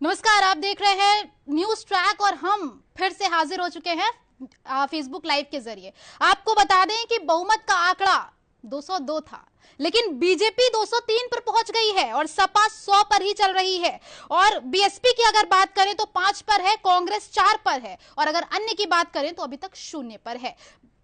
नमस्कार, आप देख रहे हैं न्यूज ट्रैक और हम फिर से हाजिर हो चुके हैं फेसबुक लाइव के जरिए। आपको बता दें कि बहुमत का आंकड़ा 202 था, लेकिन बीजेपी 203 पर पहुंच गई है और सपा 100 पर ही चल रही है। और बीएसपी की अगर बात करें तो 5 पर है, कांग्रेस 4 पर है और अगर अन्य की बात करें तो अभी तक 0 पर है।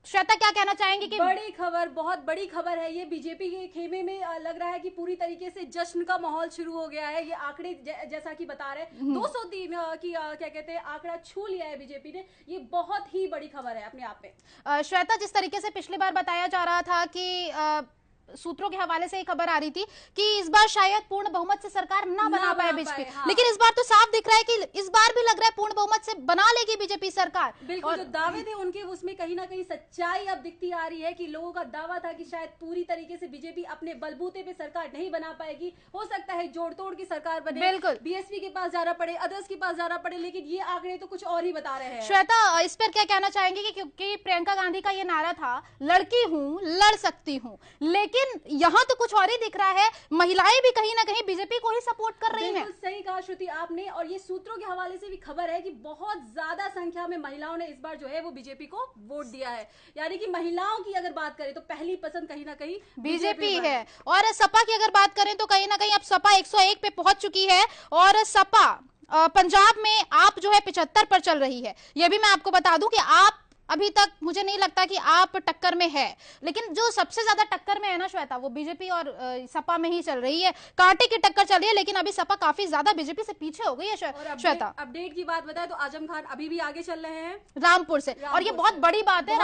श्वेता, क्या कहना चाहेंगे कि बड़ी खबर, बहुत बड़ी खबर है ये। बीजेपी के खेमे में लग रहा है कि पूरी तरीके से जश्न का माहौल शुरू हो गया है। ये आंकड़े जैसा कि बता रहे 203 की क्या कहते हैं आंकड़ा छू लिया है बीजेपी ने। ये बहुत ही बड़ी खबर है अपने आप में। श्वेता, जिस तरीके से पिछली बार बताया जा रहा था कि सूत्रों के हवाले से एक खबर आ रही थी कि इस बार शायद पूर्ण बहुमत से सरकार ना बना पाए बीजेपी, हाँ। लेकिन इस बार तो साफ दिख रहा है कि इस बार भी लग रहा है पूर्ण बहुमत से बना लेगी बीजेपी सरकार। बिल्कुल, और जो दावे थे उनके उसमें कहीं ना कहीं सच्चाई अब दिखती आ रही है कि लोगों का दावा था कि शायद पूरी तरीके से बीजेपी अपने बलबूते पे सरकार नहीं बना पाएगी, हो सकता है जोड़ तोड़ की सरकार बने, बिल्कुल बीएसपी के पास जाना पड़े, अदर्स के पास जाना पड़े, लेकिन ये आंकड़े तो कुछ और ही बता रहे हैं। श्वेता, इस पर क्या कहना चाहेंगे कि क्योंकि प्रियंका गांधी का ये नारा था लड़की हूं लड़ सकती हूं, लेकिन यहां तो कुछ और ही दिख रहा है। महिलाएं भी कहीं ना कहीं बीजेपी को ही सपोर्ट कर रही हैं। बिल्कुल सही कहा श्रुति आपने, और ये सूत्रों के हवाले से भी खबर है कि बहुत ज्यादा संख्या में महिलाओं ने इस बार जो है वो बीजेपी को वोट दिया है। यानी कि महिलाओं की अगर बात करें तो पहली पसंद कहीं ना कहीं बीजेपी है। और सपा की अगर बात करें तो कहीं ना कहीं अब सपा 101 पे पहुंच चुकी है और सपा पंजाब में आप जो है 75 पर चल रही है। यह भी मैं आपको बता दूं कि आप अभी तक मुझे नहीं लगता कि आप टक्कर में है, लेकिन जो सबसे ज्यादा टक्कर में है ना श्वेता, वो बीजेपी और सपा में ही चल रही है। कांटे की टक्कर चल रही है, लेकिन अभी सपा काफी ज्यादा बीजेपी से पीछे हो गई है। श्वेता, अपडेट की बात बताए तो आजम खान अभी भी आगे चल रहे हैं रामपुर से, और ये बहुत बड़ी बात है।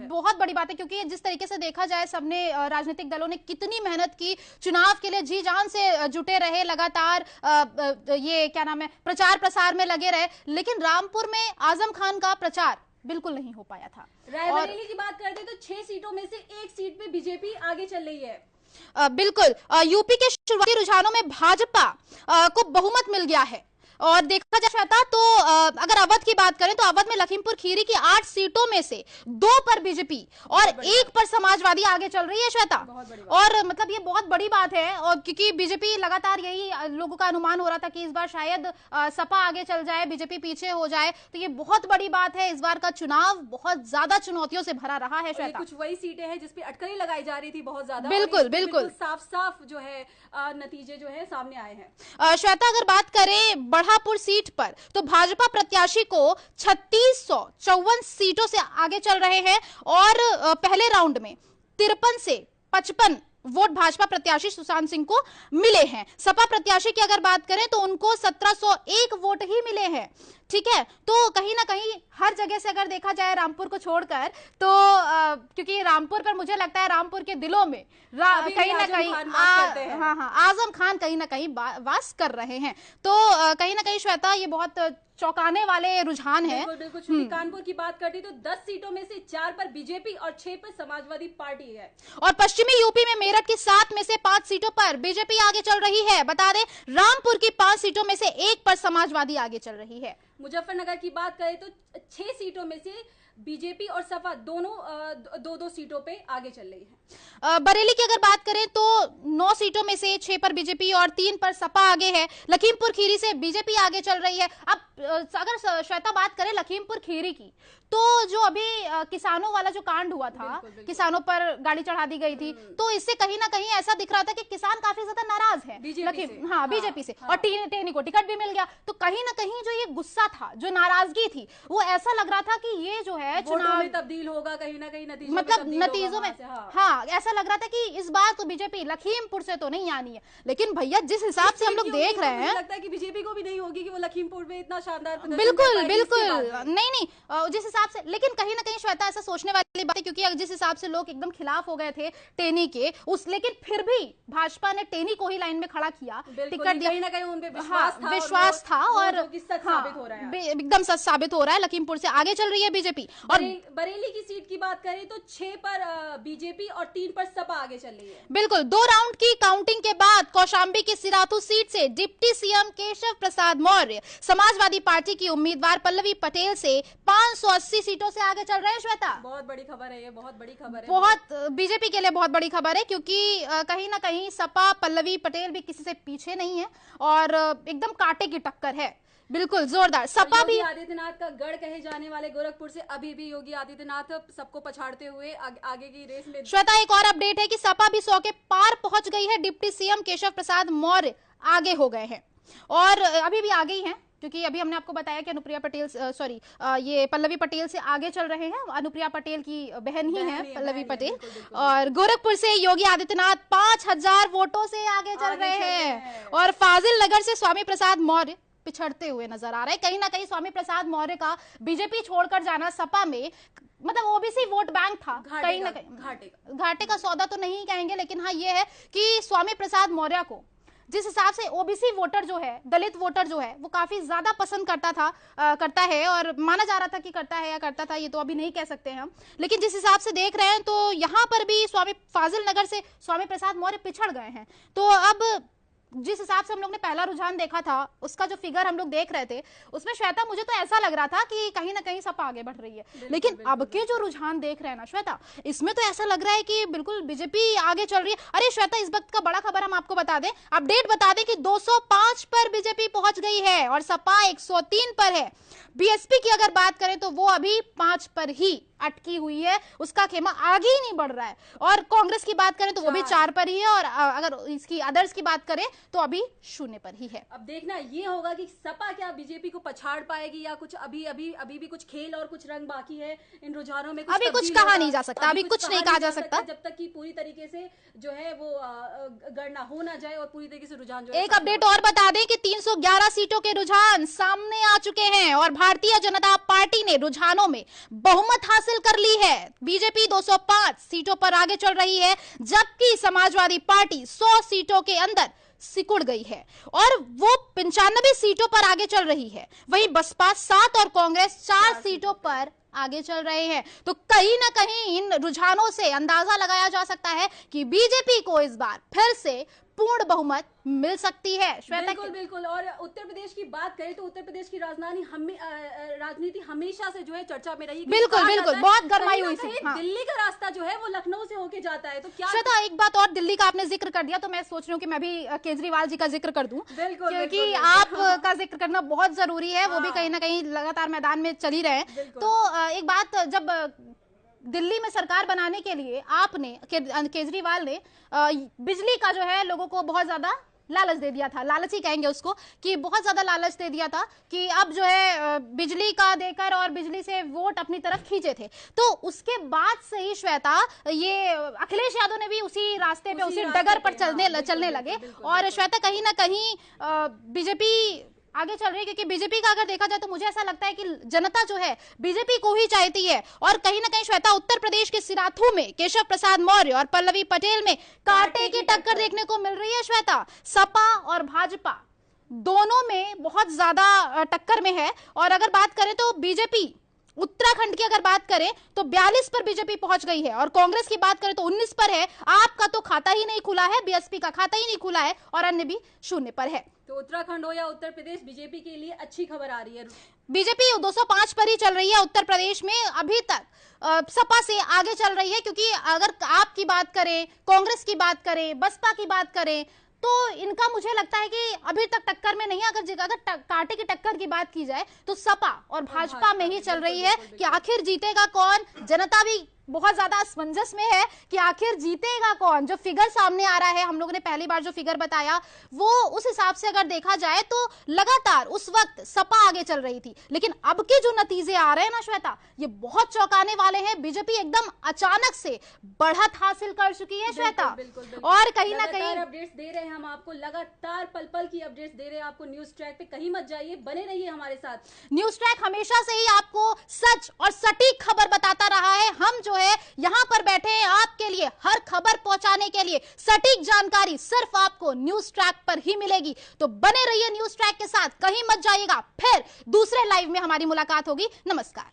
बहुत बड़ी बात है क्योंकि जिस तरीके से देखा जाए सबने राजनीतिक दलों ने कितनी मेहनत की, चुनाव के लिए जी जान से जुटे रहे, लगातार ये क्या नाम है प्रचार प्रसार में लगे रहे, लेकिन रामपुर में आजम खान का प्रचार बिल्कुल नहीं हो पाया था। रायबरेली की बात करते तो 6 सीटों में से 1 सीट पे बीजेपी आगे चल रही है। बिल्कुल, यूपी के शुरुआती रुझानों में भाजपा को बहुमत मिल गया है। और देखा जा श्वेता तो अगर अवध की बात करें तो अवध में लखीमपुर खीरी की 8 सीटों में से 2 पर बीजेपी और 1 पर समाजवादी आगे चल रही है श्वेता। और मतलब ये बहुत बड़ी बात है, और क्योंकि बीजेपी लगातार यही लोगों का अनुमान हो रहा था कि इस बार शायद सपा आगे चल जाए, बीजेपी पीछे हो जाए, तो ये बहुत बड़ी बात है। इस बार का चुनाव बहुत ज्यादा चुनौतियों से भरा रहा है श्वेता। कुछ वही सीटें हैं जिसपे अटकलें लगाई जा रही थी बहुत ज्यादा। बिल्कुल साफ जो है नतीजे जो है सामने आए हैं। श्वेता, अगर बात करें बढ़ापुर सीट पर तो भाजपा प्रत्याशी को 3654 सीटों से आगे चल रहे हैं और पहले राउंड में 53 से 55 वोट भाजपा प्रत्याशी सुशांत सिंह को मिले हैं। सपा प्रत्याशी की अगर बात करें तो उनको 1701 वोट ही मिले हैं। ठीक है, तो कहीं ना कहीं हर जगह से अगर देखा जाए रामपुर को छोड़कर तो क्योंकि रामपुर पर मुझे लगता है रामपुर के दिलों में कहीं ना कहीं आजम खान कहीं ना कहीं वास कर रहे हैं। तो कहीं ना कहीं श्वेता ये बहुत चौंकाने वाले रुझान है। बिल्कुल कानपुर की बात करती तो 10 सीटों में से 4 पर बीजेपी और 6 पर समाजवादी पार्टी है। और पश्चिमी यूपी में मेरठ की 7 में से 5 सीटों पर बीजेपी आगे चल रही है। बता दें रामपुर की 5 सीटों में से 1 पर समाजवादी आगे चल रही है। मुजफ्फरनगर की बात करें तो 6 सीटों में से बीजेपी और सपा दोनों 2-2 सीटों पे आगे चल रही है। बरेली की अगर बात करें तो 9 सीटों में से 6 पर बीजेपी और 3 पर सपा आगे है। लखीमपुर खीरी से बीजेपी आगे चल रही है। अब अगर श्वेता बात करें लखीमपुर खीरी की तो जो अभी किसानों वाला जो कांड हुआ था, किसानों पर गाड़ी चढ़ा दी गई थी, तो इससे कहीं ना कहीं ऐसा दिख रहा था कि किसान काफी ज्यादा नाराज है बीजेपी से और टेहनी को टिकट भी मिल गया। तो कहीं ना कहीं जो ये गुस्सा था, जो नाराजगी थी, वो ऐसा लग रहा था कि ये जो है चुनाव में तब्दील होगा कहीं ना कहीं, नतीजों में ऐसा लग रहा था कि इस बार तो बीजेपी लखीमपुर से तो नहीं आनी है। लेकिन भैया जिस हिसाब से हम लोग देख रहे हैं, लगता है कि बीजेपी को भी नहीं होगी कि वो लखीमपुर में इतना शानदार बिल्कुल नहीं जिस हिसाब से, लेकिन कहीं ना कहीं श्वेता ऐसा सोचने वाली बात है क्योंकि जिस हिसाब से लोग एकदम खिलाफ हो गए थे टेनी के लेकिन फिर भी भाजपा ने टेनी को ही लाइन में खड़ा किया, टिकट दिया, कहीं ना कहीं उन पे विश्वास था और साबित हो रहा है, एकदम सच साबित हो रहा है। लखीमपुर से आगे चल रही है बीजेपी। और बरेली की सीट की बात करें तो 6 पर बीजेपी और 3 पर सपा आगे चल रही है। बिल्कुल 2 राउंड की काउंटिंग के बाद कौशांबी की सिराथू सीट से deputy CM Keshav Prasad Maurya Samajwadi party की उम्मीदवार पल्लवी पटेल से 580 सीटों से आगे चल रहे हैं। श्वेता, बहुत बड़ी खबर है, ये बहुत बड़ी खबर है, बहुत बीजेपी के लिए बहुत बड़ी खबर है, क्योंकि कहीं ना कहीं सपा पल्लवी पटेल भी किसी से पीछे नहीं है और एकदम कांटे की टक्कर है, बिल्कुल जोरदार। सपा भी आदित्यनाथ का गढ़ कहे जाने वाले गोरखपुर से अभी भी योगी आदित्यनाथ सबको पछाड़ते हुए आगे की रेस में। श्वेता, एक और अपडेट है कि सपा भी 100 के पार पहुंच गई है। डिप्टी सीएम केशव प्रसाद मौर्य आगे हो गए हैं और अभी भी आगे ही हैं, क्योंकि अभी हमने आपको बताया कि अनुप्रिया पटेल ये पल्लवी पटेल से आगे चल रहे हैं। अनुप्रिया पटेल की बहन ही है पल्लवी पटेल। बिल्कुल, बिल्कुल। और गोरखपुर से योगी आदित्यनाथ 5000 वोटों से आगे चल रहे हैं और फाजिल नगर से स्वामी प्रसाद मौर्य पिछड़ते हुए नजर आ रहे हैं। कहीं ना कहीं स्वामी प्रसाद मौर्य का बीजेपी छोड़कर जाना सपा में मतलब ओबीसी वोट बैंक था, कहीं ना कहीं घाटे का सौदा तो नहीं कहेंगे, लेकिन हाँ ये है कि स्वामी प्रसाद मौर्य को जिस हिसाब से ओबीसी वोटर जो है, दलित वोटर जो है, वो काफी ज्यादा पसंद करता है और माना जा रहा था कि करता है या करता था, ये तो अभी नहीं कह सकते हैं हम, लेकिन जिस हिसाब से देख रहे हैं तो यहाँ पर भी स्वामी फाजिल नगर से स्वामी प्रसाद मौर्य पिछड़ गए हैं। तो अब जिस हिसाब से हम लोग ने पहला रुझान देखा था, उसका जो फिगर हम लोग देख रहे थे, उसमें श्वेता मुझे तो ऐसा लग रहा था कि कहीं ना कहीं सपा आगे बढ़ रही है, लेकिन अब के जो रुझान देख रहे हैं ना श्वेता, इसमें तो ऐसा लग रहा है कि बिल्कुल बीजेपी आगे चल रही है। अरे श्वेता, इस वक्त का बड़ा खबर हम आपको बता दें, अपडेट बता दें कि 205 पर बीजेपी पहुंच गई है और सपा 103 पर है। बीएसपी की अगर बात करें तो वो अभी 5 पर ही अटकी हुई है, उसका खेमा आगे ही नहीं बढ़ रहा है। और कांग्रेस की बात करें तो वो भी 4 पर ही है और अगर इसकी अदर्स की बात करें तो अभी 0 पर ही है। अब देखना ये होगा कि सपा क्या बीजेपी को पछाड़ पाएगी या कुछ अभी भी कुछ खेल और कुछ रंग बाकी है इन रुझानों में। अभी कुछ कहा नहीं जा सकता, अभी कुछ नहीं कहा जा सकता जब तक कि पूरी तरीके से जो है वो गणना हो ना जाए और पूरी तरीके से रुझान जो एक अपडेट और बता दें कि 311 सीटों के रुझान सामने आ चुके हैं और भारतीय जनता पार्टी ने रुझानों में बहुमत हासिल कर ली है। बीजेपी 205 सीटों पर आगे चल रही है, जबकि समाजवादी पार्टी 100 सीटों के अंदर सिकुड़ गई है और वो 95 सीटों पर आगे चल रही है। वहीं बसपा 7 और कांग्रेस 4 सीटों पर आगे चल रहे हैं। तो कहीं ना कहीं इन रुझानों से अंदाजा लगाया जा सकता है कि बीजेपी को इस बार फिर से पूर्ण बहुमत मिल सकती है। बिल्कुल। और उत्तर प्रदेश की बात करें तो उत्तर प्रदेश की राजनीति हमेशा से जो है चर्चा में रही। बिल्कुल बहुत गरमाई हुई थी। दिल्ली का रास्ता जो है वो लखनऊ से होके जाता है, तो क्या श्वेता, एक बात और, दिल्ली का आपने जिक्र कर दिया तो मैं सोच रही हूँ कि मैं भी केजरीवाल जी का जिक्र कर दूं, क्योंकि आपका जिक्र करना बहुत जरूरी है। वो भी कहीं ना कहीं लगातार मैदान में चल ही रहे हैं। तो एक बात, जब दिल्ली में सरकार बनाने के लिए आपने केजरीवाल ने बिजली का जो है लोगों को बहुत ज्यादा लालच दे दिया था, लालच ही कहेंगे उसको, कि बहुत ज्यादा लालच दे दिया था कि अब जो है बिजली का देकर और बिजली से वोट अपनी तरफ खींचे थे। तो उसके बाद से ही श्वेता ये अखिलेश यादव ने भी उसी रास्ते पे उसी डगर पर चलने लगे और श्वेता कहीं ना कहीं बीजेपी आगे चल रही है, क्योंकि बीजेपी का अगर देखा जाए तो मुझे ऐसा लगता है कि जनता जो है बीजेपी को ही चाहती है। और कहीं ना कहीं श्वेता, उत्तर प्रदेश के सिराथू में केशव प्रसाद मौर्य और पल्लवी पटेल में कांटे की टक्कर देखने को मिल रही है। श्वेता, सपा और भाजपा दोनों में बहुत ज्यादा टक्कर में है। और अगर बात करें तो बीजेपी उत्तराखंड की अगर बात करें तो 42 पर बीजेपी पहुंच गई है और कांग्रेस की बात करें तो 19 पर है। आपका तो खाता ही नहीं खुला है, बीएसपी का खाता ही नहीं खुला है और अन्य भी 0 पर है। तो उत्तराखंड हो या उत्तर प्रदेश, बीजेपी के लिए अच्छी खबर आ रही है। बीजेपी 205 पर ही चल रही है उत्तर प्रदेश में, अभी तक सपा से आगे चल रही है, क्योंकि अगर आपकी बात करें, कांग्रेस की बात करें, बसपा की बात करें तो इनका मुझे लगता है कि अभी तक टक्कर में नहीं है। अगर कांटे की टक्कर की बात की जाए तो सपा और भाजपा में ही चल रही है कि आखिर जीतेगा कौन। जनता भी बहुत ज्यादा असमंजस में है कि आखिर जीतेगा कौन। जो फिगर सामने आ रहा है, हम लोगों ने पहली बार जो फिगर बताया वो उस हिसाब से अगर देखा जाए तो लगातार उस वक्त सपा आगे चल रही थी, लेकिन अब के जो नतीजे आ रहे हैं ना श्वेता, ये बहुत चौंकाने वाले हैं। बीजेपी एकदम अचानक से बढ़त हासिल कर चुकी है श्वेता। और कहीं ना कहीं अपडेट्स दे रहे हैं हम आपको, लगातार पल पल की अपडेट्स दे रहे हैं आपको। न्यूज ट्रैक पे कहीं मत जाइए, बने रहिए हमारे साथ। न्यूज ट्रैक हमेशा से ही आपको सच और सटीक खबर बताता रहा है। हम जो है यहां पर बैठे हैं आपके लिए हर खबर पहुंचाने के लिए। सटीक जानकारी सिर्फ आपको न्यूज ट्रैक पर ही मिलेगी, तो बने रहिए न्यूज ट्रैक के साथ, कहीं मत जाइएगा। फिर दूसरे लाइव में हमारी मुलाकात होगी। नमस्कार।